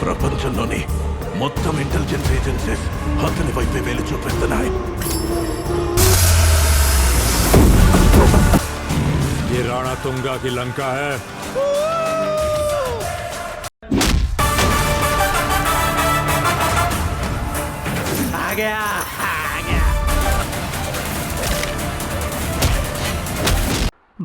ప్రపంచంలోని మొత్తం intelligence agencies అతని వైపే వేలు చూపిస్తున్నాయి. ये राणा तुंगा की लंका है. आ गया.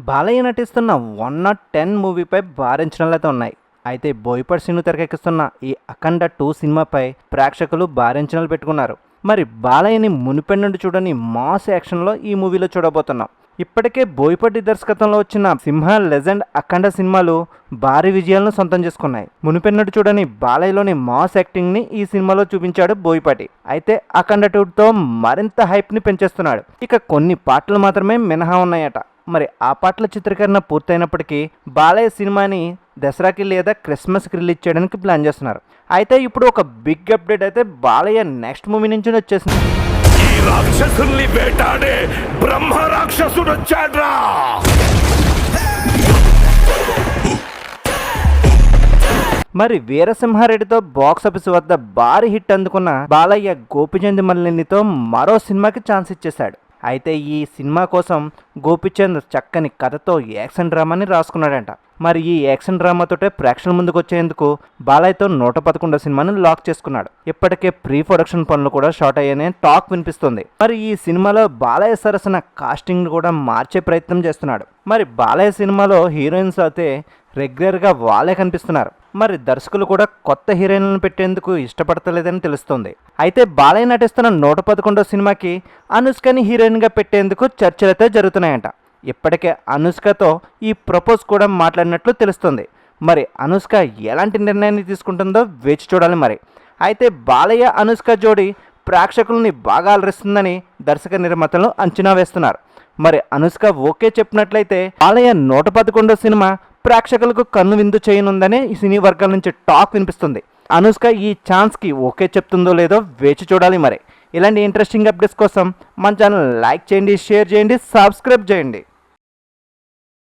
బాలయ్య నటిస్తున్న 110 మూవీపై భారీ అంచనాలతో ఉన్నాయి. అయితే బోయపాటి శ్రీను తెరకెక్కిస్తున్న ఈ అఖండ 2 సినిమాపై ప్రేక్షకులు భారీ అంచనాలు పెట్టుకున్నారు. మరి బాలయ్యని మునిపెన్నడు చూడని మాస్ యాక్షన్లో ఈ మూవీలో చూడబోతున్నాం. ఇప్పటికే బోయపాటి దర్శకత్వంలో వచ్చిన సింహ, లెజెండ్, అఖండ సినిమాలు భారీ విజయాలను సొంతం చేసుకున్నాయి. మునిపెన్నడు చూడని బాలయ్యలోని మాస్ యాక్టింగ్ని ఈ సినిమాలో చూపించాడు బోయపాటి. అయితే అఖండ 2తో మరింత హైప్ని పెంచేస్తున్నాడు. ఇక కొన్ని పాటలు మాత్రమే మినహా ఉన్నాయట. మరి ఆ పాటల చిత్రీకరణ పూర్తయినప్పటికీ బాలయ్య సినిమాని దసరాకి లేదా క్రిస్మస్కి రిలీజ్ చేయడానికి ప్లాన్ చేస్తున్నారు. అయితే ఇప్పుడు ఒక బిగ్ అప్డేట్ అయితే బాలయ్య నెక్స్ట్ మూవీ నుంచి వచ్చేసింది. ఈ రాక్షసుల్ని వేటాడే బ్రహ్మ రాక్షసుడు వచ్చాడ్రా. మరి వీరసింహారెడ్డితో బాక్స్ ఆఫీస్ వద్ద భారీ హిట్ అందుకున్న బాలయ్య గోపిచంద్ మల్లినితో మరో సినిమాకి ఛాన్స్ ఇచ్చేశాడు. అయితే ఈ సినిమా కోసం గోపిచంద్ చక్కని కథతో యాక్షన్ డ్రామాని రాసుకున్నాడంట. మరి ఈ యాక్షన్ డ్రామాతోటే ప్రేక్షకుల ముందుకు వచ్చేందుకు బాలయ్యతో 111 సినిమాని లాక్ చేసుకున్నాడు. ఇప్పటికే ప్రీ ప్రొడక్షన్ పనులు కూడా షార్ట్ అయ్యాయని టాక్ వినిపిస్తుంది. మరి ఈ సినిమాలో బాలయ్య సరసన కాస్టింగ్ కూడా మార్చే ప్రయత్నం చేస్తున్నాడు. మరి బాలయ్య సినిమాలో హీరోయిన్స్ అయితే రెగ్యులర్గా వాళ్ళే కనిపిస్తున్నారు. మరి దర్శకులు కూడా కొత్త హీరోయిన్లను పెట్టేందుకు ఇష్టపడతలేదని తెలుస్తుంది. అయితే బాలయ్య నటిస్తున్న 111 సినిమాకి అనుష్కని హీరోయిన్గా పెట్టేందుకు చర్చలైతే జరుగుతున్నాయంట. ఇప్పటికే అనుష్కతో ఈ ప్రపోజ్ కూడా మాట్లాడినట్లు తెలుస్తుంది. మరి అనుష్క ఎలాంటి నిర్ణయాన్ని తీసుకుంటుందో వేచి చూడాలి మరి. అయితే బాలయ్య అనుష్క జోడి ప్రేక్షకుల్ని బాగా అలరిస్తుందని దర్శక నిర్మాతలు అంచనా వేస్తున్నారు. మరి అనుష్క ఓకే చెప్పినట్లయితే బాలయ్య 111 సినిమా ప్రేక్షకులకు కన్ను విందు చేయనుందని ఈ సినీ వర్గాల నుంచి టాక్ వినిపిస్తుంది. అనుష్క ఈ ఛాన్స్కి ఓకే చెప్తుందో లేదో వేచి చూడాలి మరి. ఇలాంటి ఇంట్రెస్టింగ్ అప్డేట్స్ కోసం మన ఛానల్ లైక్ చేయండి, షేర్ చేయండి, సబ్స్క్రైబ్ చేయండి.